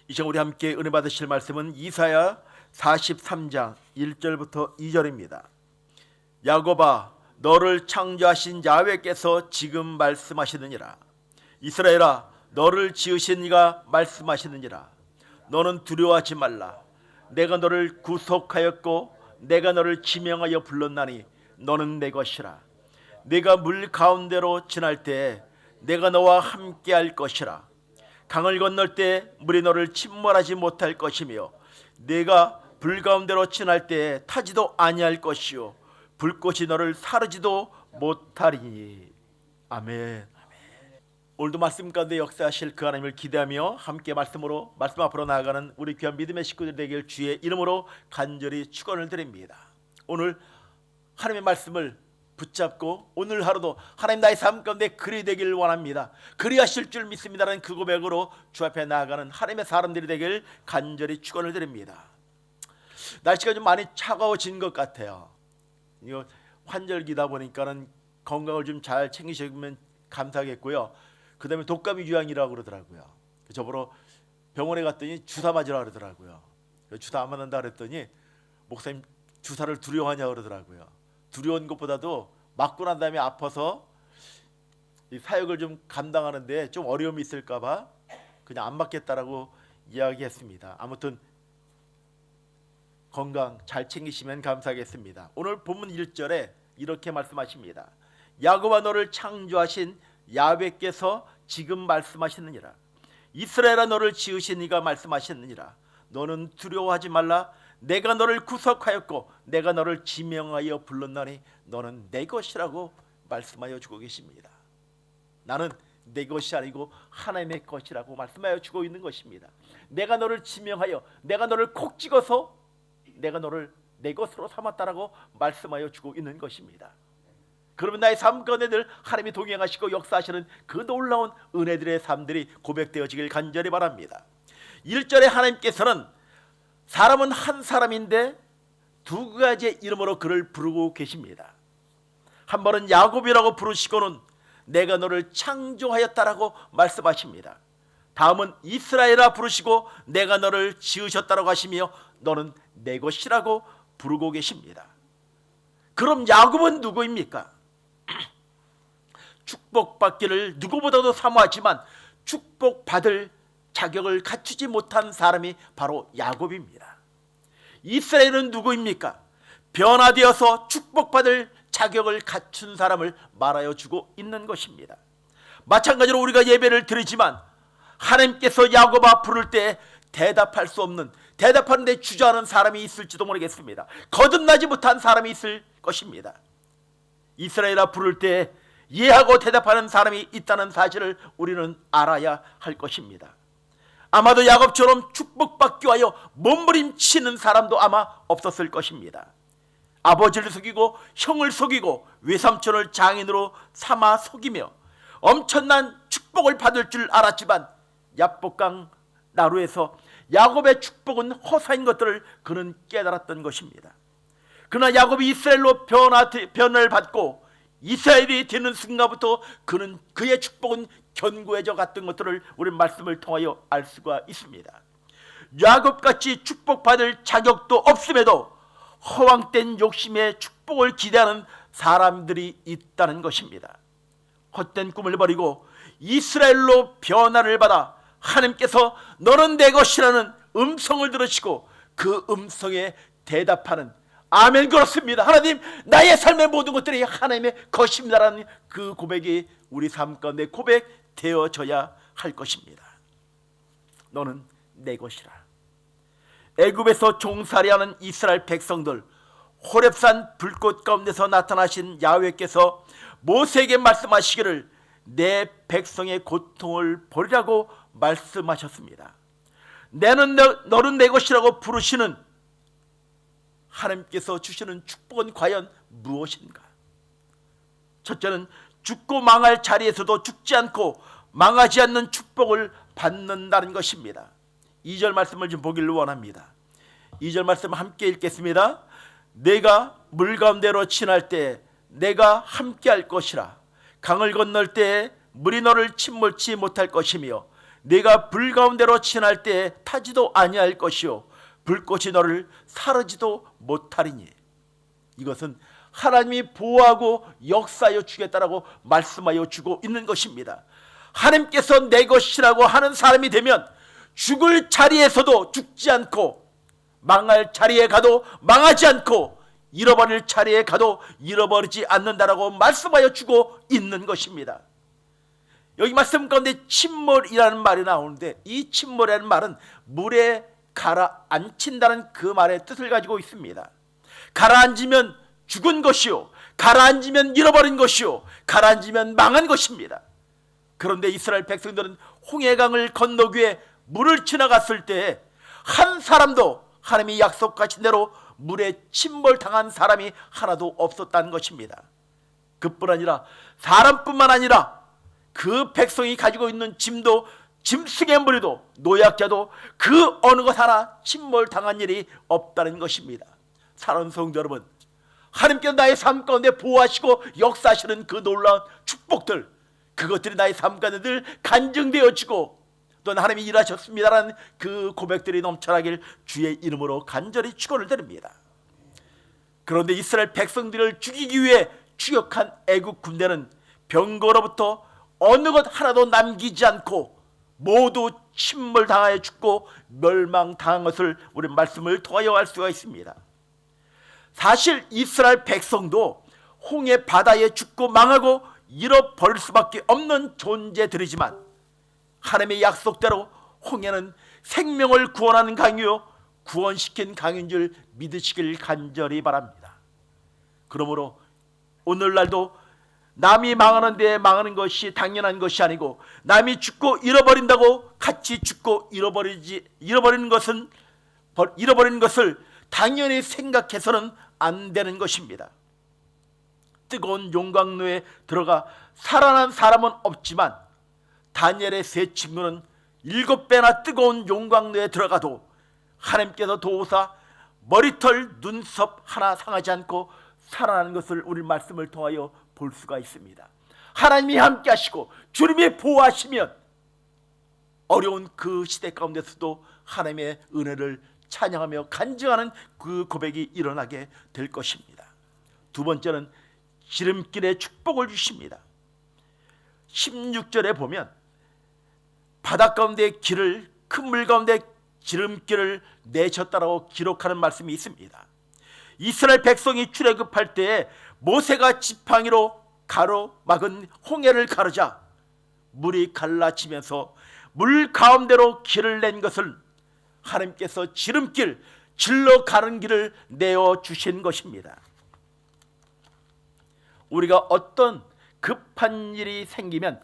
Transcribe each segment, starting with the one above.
이 시간 우리 함께 은혜 받으실 말씀은 이사야 43장 1절부터 2절입니다. 야곱아, 너를 창조하신 야훼께서 지금 말씀하시느니라. 이스라엘아, 너를 지으신 이가 말씀하시느니라. 너는 두려워하지 말라. 내가 너를 구속하였고 내가 너를 지명하여 불렀나니 너는 내 것이라. 내가 물 가운데로 지날 때에 내가 너와 함께할 것이라. 강을 건널 때 물이 너를 침몰하지 못할 것이며 내가 불 가운데로 지날 때에 타지도 아니할 것이요 불꽃이 너를 사르지도 못하리니. 아멘. 오늘도 말씀 가운데 역사하실 그 하나님을 기대하며 함께 말씀 앞으로 나아가는 우리 귀한 믿음의 식구들 되길 주의 이름으로 간절히 축원을 드립니다. 오늘 하나님의 말씀을 붙잡고 오늘 하루도 하나님 나의 삶 가운데 그리 되길 원합니다. 그리하실 줄 믿습니다라는 그 고백으로 주 앞에 나아가는 하나님의 사람들이 되길 간절히 축원을 드립니다. 날씨가 좀 많이 차가워진 것 같아요. 이거 환절기다 보니까는 건강을 좀 잘 챙기시면 감사하겠고요. 그 다음에 독감이 유행이라고 그러더라고요. 저보러 병원에 갔더니 주사 맞으라 그러더라고요. 주사 안 맞는다 그랬더니 목사님 주사를 두려워하냐 그러더라고요. 두려운 것보다도 맞고 난 다음에 아파서 이 사역을 좀 감당하는데 좀 어려움이 있을까 봐 그냥 안 맞겠다라고 이야기했습니다. 아무튼 건강 잘 챙기시면 감사하겠습니다. 오늘 본문 1절에 이렇게 말씀하십니다. 야곱아, 너를 창조하신 야훼께서 지금 말씀하시느니라. 이스라엘아, 너를 지으신 이가 말씀하시느니라. 너는 두려워하지 말라. 내가 너를 구속하였고 내가 너를 지명하여 불렀나니 너는 내 것이라고 말씀하여 주고 계십니다. 나는 내 것이 아니고 하나님의 것이라고 말씀하여 주고 있는 것입니다. 내가 너를 지명하여 내가 너를 콕 찍어서 내가 너를 내 것으로 삼았다라고 말씀하여 주고 있는 것입니다. 그러면 나의 삶 가운데 늘 하나님이 동행하시고 역사하시는 그 놀라운 은혜들의 삶들이 고백되어지길 간절히 바랍니다. 1절에 하나님께서는 사람은 한 사람인데 두 가지의 이름으로 그를 부르고 계십니다. 한 번은 야곱이라고 부르시고는 내가 너를 창조하였다라고 말씀하십니다. 다음은 이스라엘아 부르시고 내가 너를 지으셨다라고 하시며 너는 내 것이라고 부르고 계십니다. 그럼 야곱은 누구입니까? 축복받기를 누구보다도 사모하지만 축복받을 자격을 갖추지 못한 사람이 바로 야곱입니다. 이스라엘은 누구입니까? 변화되어서 축복받을 자격을 갖춘 사람을 말하여 주고 있는 것입니다. 마찬가지로 우리가 예배를 드리지만 하나님께서 야곱아 부를 때 대답할 수 없는, 대답하는데 주저하는 사람이 있을지도 모르겠습니다. 거듭나지 못한 사람이 있을 것입니다. 이스라엘아 부를 때 이해하고 대답하는 사람이 있다는 사실을 우리는 알아야 할 것입니다. 아마도 야곱처럼 축복받기 위하여 몸부림치는 사람도 아마 없었을 것입니다. 아버지를 속이고 형을 속이고 외삼촌을 장인으로 삼아 속이며 엄청난 축복을 받을 줄 알았지만 야복강 나루에서 야곱의 축복은 허사인 것들을 그는 깨달았던 것입니다. 그러나 야곱이 이스라엘로 변을 받고 이스라엘이 되는 순간부터 그는 그의 축복은 견고해져 갔던 것들을 우리 말씀을 통하여 알 수가 있습니다. 야곱같이 축복받을 자격도 없음에도 허황된 욕심에 축복을 기대하는 사람들이 있다는 것입니다. 헛된 꿈을 버리고 이스라엘로 변화를 받아 하나님께서 너는 내 것이라는 음성을 들으시고 그 음성에 대답하는, 아멘, 그렇습니다, 하나님 나의 삶의 모든 것들이 하나님의 것입니다라는 그 고백이 우리 삶 가운데 고백되어져야 할 것입니다. 너는 내 것이라. 애굽에서 종살이하는 이스라엘 백성들, 호렙산 불꽃 가운데서 나타나신 야훼께서 모세에게 말씀하시기를 내 백성의 고통을 버리라고 말씀하셨습니다. 너는 내 것이라고 부르시는 하나님께서 주시는 축복은 과연 무엇인가? 첫째는 죽고 망할 자리에서도 죽지 않고 망하지 않는 축복을 받는다는 것입니다. 2절 말씀을 좀 보기를 원합니다. 2절 말씀 함께 읽겠습니다. 내가 물 가운데로 지날 때 내가 함께 할 것이라. 강을 건널 때 물이 너를 침몰치 못할 것이며 네가 불 가운데로 지날 때에 타지도 아니할 것이요 불꽃이 너를 사르지도 못하리니. 이것은 하나님이 보호하고 역사하여 주겠다라고 말씀하여 주고 있는 것입니다. 하나님께서 내 것이라고 하는 사람이 되면 죽을 자리에서도 죽지 않고, 망할 자리에 가도 망하지 않고, 잃어버릴 자리에 가도 잃어버리지 않는다라고 말씀하여 주고 있는 것입니다. 여기 말씀 가운데 침몰이라는 말이 나오는데, 이 침몰이라는 말은 물에 가라앉힌다는 그 말의 뜻을 가지고 있습니다. 가라앉으면 죽은 것이요, 가라앉으면 잃어버린 것이요, 가라앉으면 망한 것입니다. 그런데 이스라엘 백성들은 홍해강을 건너기 위해 물을 지나갔을 때 한 사람도 하나님이 약속하신 대로 물에 침몰당한 사람이 하나도 없었다는 것입니다. 그뿐 아니라 사람뿐만 아니라 그 백성이 가지고 있는 짐도, 짐승의 무리도, 노약자도 그 어느 것 하나 침몰당한 일이 없다는 것입니다. 사랑하는 성도 여러분, 하나님께서 나의 삶 가운데 보호하시고 역사하시는 그 놀라운 축복들, 그것들이 나의 삶 가운데 늘 간증되어지고 또는 하나님이 일하셨습니다라는 그 고백들이 넘쳐나길 주의 이름으로 간절히 축원을 드립니다. 그런데 이스라엘 백성들을 죽이기 위해 추격한 애국 군대는 병거로부터 어느 것 하나도 남기지 않고 모두 침몰당하여 죽고 멸망당한 것을 우리 말씀을 통하여 알 수가 있습니다. 사실 이스라엘 백성도 홍해 바다에 죽고 망하고 잃어버릴 수밖에 없는 존재들이지만, 하나님의 약속대로 홍해는 생명을 구원하는 강이요 구원시킨 강인 줄 믿으시길 간절히 바랍니다. 그러므로 오늘날도 남이 망하는 데에 망하는 것이 당연한 것이 아니고, 남이 죽고 잃어버린다고 같이 죽고 잃어버리는 것을 당연히 생각해서는 안 되는 것입니다. 뜨거운 용광로에 들어가 살아난 사람은 없지만 다니엘의 세 친구는 7배나 뜨거운 용광로에 들어가도 하나님께서 도우사 머리털 눈썹 하나 상하지 않고 살아나는 것을 우리 말씀을 통하여 볼 수가 있습니다. 하나님이 함께 하시고 주님이 보호하시면 어려운 그 시대 가운데서도 하나님의 은혜를 찬양하며 간증하는 그 고백이 일어나게 될 것입니다. 두 번째는 지름길에 축복을 주십니다. 16절에 보면 바다 가운데 길을, 큰 물 가운데 지름길을 내셨다라고 기록하는 말씀이 있습니다. 이스라엘 백성이 출애굽할 때에 모세가 지팡이로 가로막은 홍해를 가르자 물이 갈라지면서 물 가운데로 길을 낸 것을 하나님께서 지름길, 질러 가는 길을 내어 주신 것입니다. 우리가 어떤 급한 일이 생기면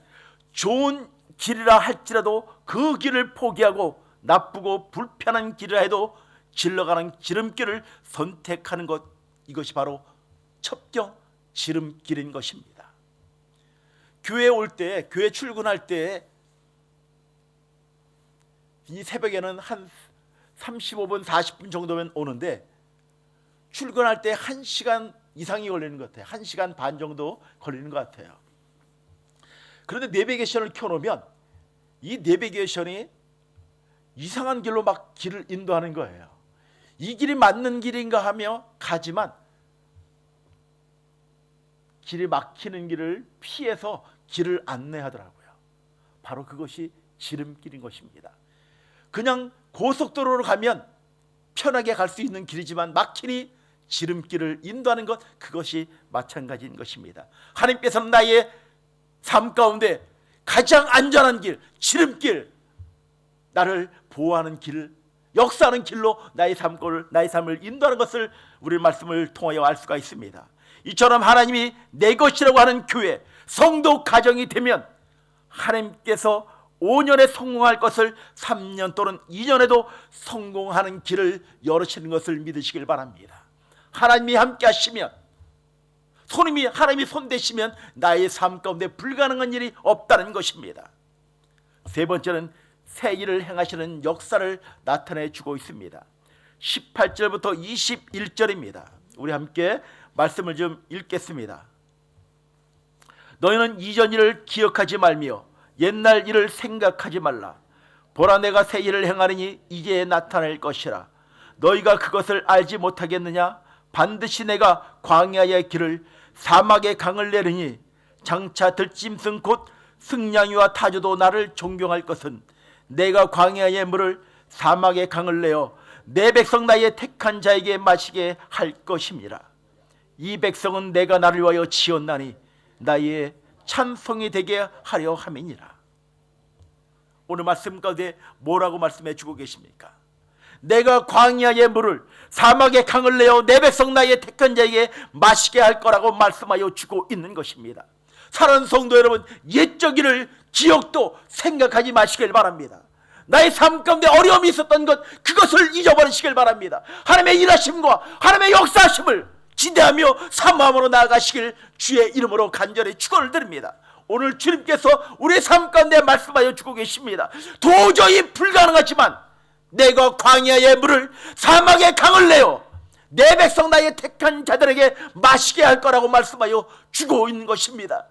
좋은 길이라 할지라도 그 길을 포기하고 나쁘고 불편한 길이라 해도 질러가는 지름길을 선택하는 것, 이것이 바로 첩경 지름길인 것입니다. 교회 올 때, 교회 출근할 때 이 새벽에는 한 35분, 40분 정도면 오는데 출근할 때 1시간 이상이 걸리는 것 같아요. 1시간 반 정도 걸리는 것 같아요. 그런데 내비게이션을 켜놓으면 이 내비게이션이 이상한 길로 막 길을 인도하는 거예요. 이 길이 맞는 길인가 하며 가지만 길이 막히는 길을 피해서 길을 안내하더라고요. 바로 그것이 지름길인 것입니다. 그냥 고속도로로 가면 편하게 갈 수 있는 길이지만 막히니 지름길을 인도하는 것, 그것이 마찬가지인 것입니다. 하나님께서는 나의 삶 가운데 가장 안전한 길, 지름길, 나를 보호하는 길, 역사하는 길로 나의 삶을 인도하는 것을 우리 말씀을 통하여 알 수가 있습니다. 이처럼 하나님이 내 것이라고 하는 교회, 성도 가정이 되면 하나님께서 5년에 성공할 것을 3년 또는 2년에도 성공하는 길을 열어주시는 것을 믿으시길 바랍니다. 하나님이 함께 하시면, 하나님이 손대시면 나의 삶 가운데 불가능한 일이 없다는 것입니다. 세 번째는 새 일을 행하시는 역사를 나타내 주고 있습니다. 18절부터 21절입니다. 우리 함께 말씀을 좀 읽겠습니다. 너희는 이전 일을 기억하지 말며 옛날 일을 생각하지 말라. 보라, 내가 새 일을 행하리니 이제 나타낼 것이라. 너희가 그것을 알지 못하겠느냐? 반드시 내가 광야의 길을 사막의 강을 내리니 장차 들짐승 곧 승냥이와 타조도 나를 존경할 것은 내가 광야의 물을 사막의 강을 내어 내 백성 나의 택한 자에게 마시게 할 것임이라. 이 백성은 내가 나를 위하여 지었나니 나의 찬송이 되게 하려 함이니라. 오늘 말씀 가운데 뭐라고 말씀해 주고 계십니까? 내가 광야의 물을 사막의 강을 내어 내 백성 나의 택한 자에게 마시게 할 거라고 말씀하여 주고 있는 것입니다. 사랑하는 성도 여러분, 옛적 일을 기억도 생각하지 마시길 바랍니다. 나의 삶 가운데 어려움이 있었던 것, 그것을 잊어버리시길 바랍니다. 하나님의 일하심과 하나님의 역사하심을 기대하며 사모함으로 나아가시길 주의 이름으로 간절히 축원을 드립니다. 오늘 주님께서 우리의 삶 가운데 말씀하여 주고 계십니다. 도저히 불가능하지만 내가 광야의 물을 사막의 강을 내어 내 백성 나의 택한 자들에게 마시게 할 거라고 말씀하여 주고 있는 것입니다.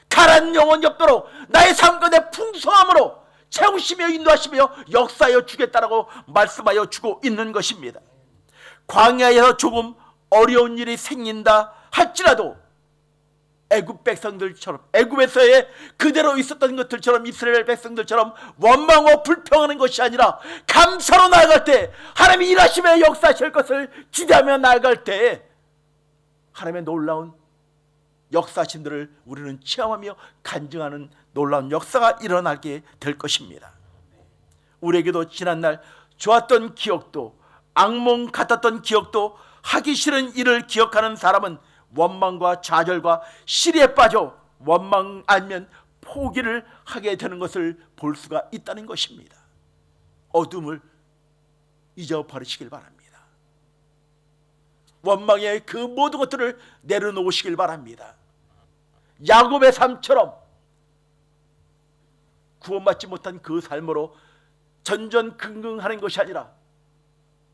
가란 영혼이 없도록 나의 삶 가운데 풍성함으로 채우시며 인도하시며 역사하여 주겠다라고 말씀하여 주고 있는 것입니다. 광야에서 조금 어려운 일이 생긴다 할지라도 애굽 백성들처럼, 애굽에서의 그대로 있었던 것들처럼, 이스라엘 백성들처럼 원망하고 불평하는 것이 아니라 감사로 나아갈 때, 하나님이 일하시며 역사하실 것을 기대하며 나아갈 때 하나님의 놀라운 역사하심들을 우리는 체험하며 간증하는 놀라운 역사가 일어나게 될 것입니다. 우리에게도 지난날 좋았던 기억도, 악몽 같았던 기억도, 하기 싫은 일을 기억하는 사람은 원망과 좌절과 시리에 빠져 원망 아니면 포기를 하게 되는 것을 볼 수가 있다는 것입니다. 어둠을 잊어버리시길 바랍니다. 원망의 그 모든 것들을 내려놓으시길 바랍니다. 야곱의 삶처럼 구원받지 못한 그 삶으로 전전긍긍하는 것이 아니라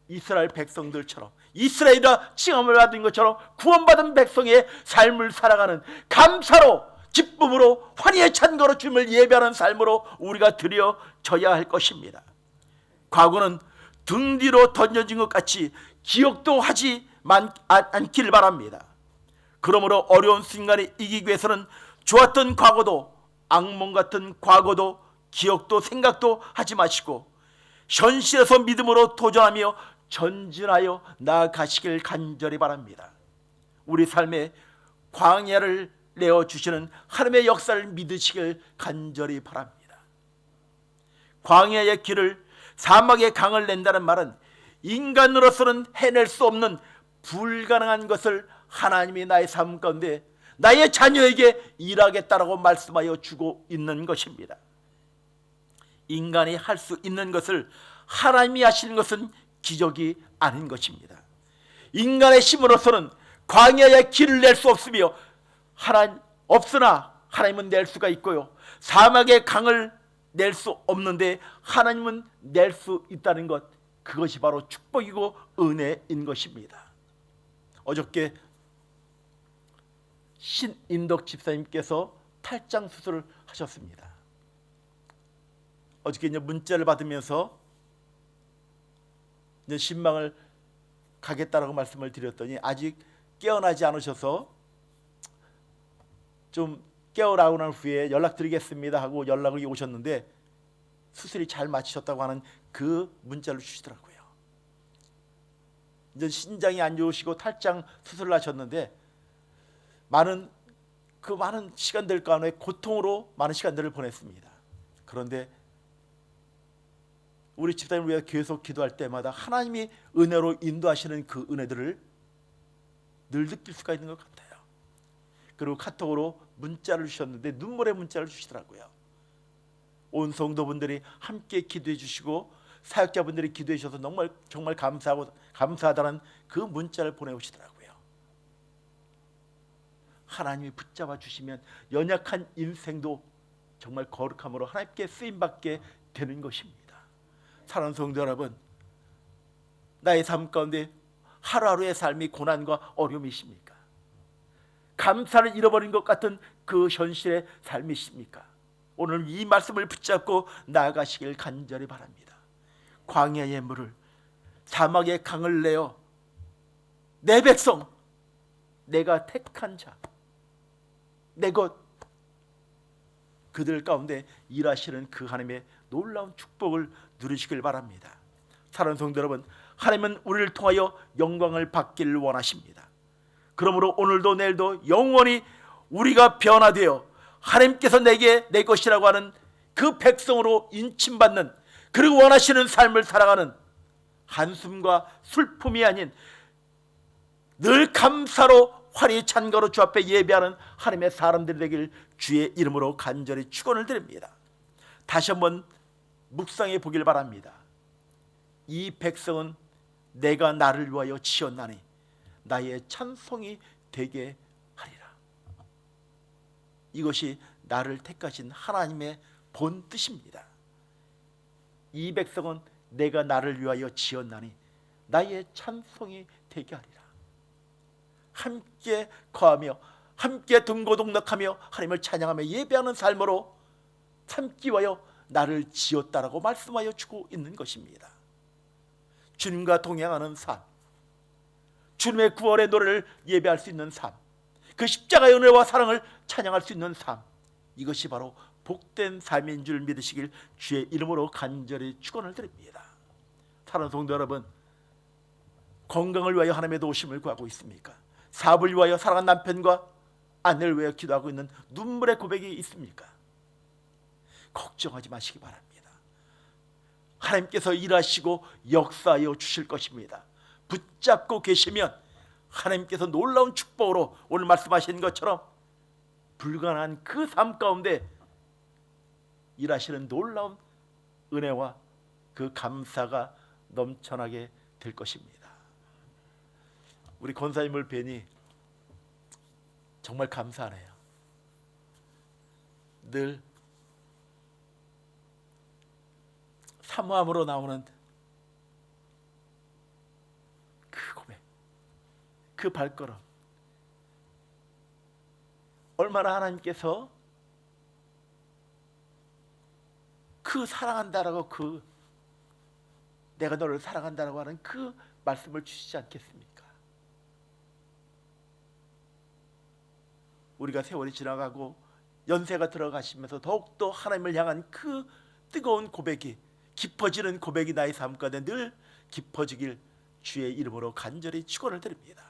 이스라엘 백성들처럼, 이스라엘이라 칭함을 받은 것처럼 구원받은 백성의 삶을 살아가는, 감사로 기쁨으로 환희의 찬거로 주님을 예배하는 삶으로 우리가 드려져야 할 것입니다. 과거는 등 뒤로 던져진 것 같이 기억도 하지 않기를 바랍니다. 그러므로 어려운 순간에 이기기 위해서는 좋았던 과거도, 악몽 같은 과거도 기억도 생각도 하지 마시고 현실에서 믿음으로 도전하며 전진하여 나아가시길 간절히 바랍니다. 우리 삶에 광야를 내어주시는 하나님의 역사를 믿으시길 간절히 바랍니다. 광야의 길을, 사막의 강을 낸다는 말은 인간으로서는 해낼 수 없는 불가능한 것을 하나님이 나의 삶 가운데 나의 자녀에게 일하겠다라고 말씀하여 주고 있는 것입니다. 인간이 할 수 있는 것을 하나님이 하시는 것은 기적이 아닌 것입니다. 인간의 힘으로서는 광야의 길을 낼 수 없으며 없으나 하나님은 낼 수가 있고요, 사막의 강을 낼 수 없는데 하나님은 낼 수 있다는 것, 그것이 바로 축복이고 은혜인 것입니다. 어저께 신인덕 집사님께서 탈장 수술을 하셨습니다. 어저께 이제 문자를 받으면서 이제 신방을 가겠다라고 말씀을 드렸더니 아직 깨어나지 않으셔서 좀 깨어나고 난 후에 연락드리겠습니다 하고 연락이 오셨는데 수술이 잘 마치셨다고 하는 그 문자를 주시더라고요. 이제 신장이 안 좋으시고 탈장 수술을 하셨는데 많은 시간들 가운데 고통으로 많은 시간들을 보냈습니다. 그런데 우리 집사님을 위해 계속 기도할 때마다 하나님이 은혜로 인도하시는 그 은혜들을 늘 느낄 수가 있는 것 같아요. 그리고 카톡으로 문자를 주셨는데 눈물의 문자를 주시더라고요. 온 성도분들이 함께 기도해 주시고 사역자분들이 기도해 주셔서 정말 감사하다는 그 문자를 보내오시더라고요. 하나님이 붙잡아 주시면 연약한 인생도 정말 거룩함으로 하나님께 쓰임받게 되는 것입니다. 사랑하는 성도 여러분, 나의 삶 가운데 하루하루의 삶이 고난과 어려움이십니까? 감사를 잃어버린 것 같은 그 현실의 삶이십니까? 오늘 이 말씀을 붙잡고 나아가시길 간절히 바랍니다. 광야의 물을, 사막의 강을 내어 내 백성, 내가 택한 자, 내 것, 그들 가운데 일하시는 그 하나님의 놀라운 축복을 누리시길 바랍니다. 사랑하는 성도 여러분, 하나님은 우리를 통하여 영광을 받기를 원하십니다. 그러므로 오늘도 내일도 영원히 우리가 변화되어 하나님께서 내게 내 것이라고 하는 그 백성으로 인침받는, 그리고 원하시는 삶을 살아가는, 한숨과 슬픔이 아닌 늘 감사로 활이 찬 거로 주 앞에 예배하는 하나님의 사람들이 되길 주의 이름으로 간절히 축원을 드립니다. 다시 한번 묵상해 보길 바랍니다. 이 백성은 내가 나를 위하여 지었나니 나의 찬송이 되게 하리라. 이것이 나를 택하신 하나님의 본 뜻입니다. 이 백성은 내가 나를 위하여 지었나니 나의 찬송이 되게 하리라. 함께 거하며 함께 등고동락하며 하나님을 찬양하며 예배하는 삶으로 참기 위하여 나를 지었다라고 말씀하여 주고 있는 것입니다. 주님과 동행하는 삶, 주님의 구원의 노래를 예배할 수 있는 삶, 그 십자가의 은혜와 사랑을 찬양할 수 있는 삶, 이것이 바로 복된 삶인 줄 믿으시길 주의 이름으로 간절히 축원을 드립니다. 사랑하는 성도 여러분, 건강을 위하여 하나님의 도우심을 구하고 있습니까? 사업을 위하여 사랑하는 남편과 아내를 위하여 기도하고 있는 눈물의 고백이 있습니까? 걱정하지 마시기 바랍니다. 하나님께서 일하시고 역사하여 주실 것입니다. 붙잡고 계시면 하나님께서 놀라운 축복으로 오늘 말씀하신 것처럼 불가능한 그 삶 가운데 일하시는 놀라운 은혜와 그 감사가 넘쳐나게 될 것입니다. 우리 권사님을 뵈니 정말 감사하네요. 늘 사모함으로 나오는 그 고백, 그 발걸음, 얼마나 하나님께서 그 사랑한다라고, 그 내가 너를 사랑한다라고 하는 그 말씀을 주시지 않겠습니까? 우리가 세월이 지나가고 연세가 들어가시면서 더욱더 하나님을 향한 그 뜨거운 고백이, 깊어지는 고백이 나의 삶 가운데 늘 깊어지길 주의 이름으로 간절히 축원을 드립니다.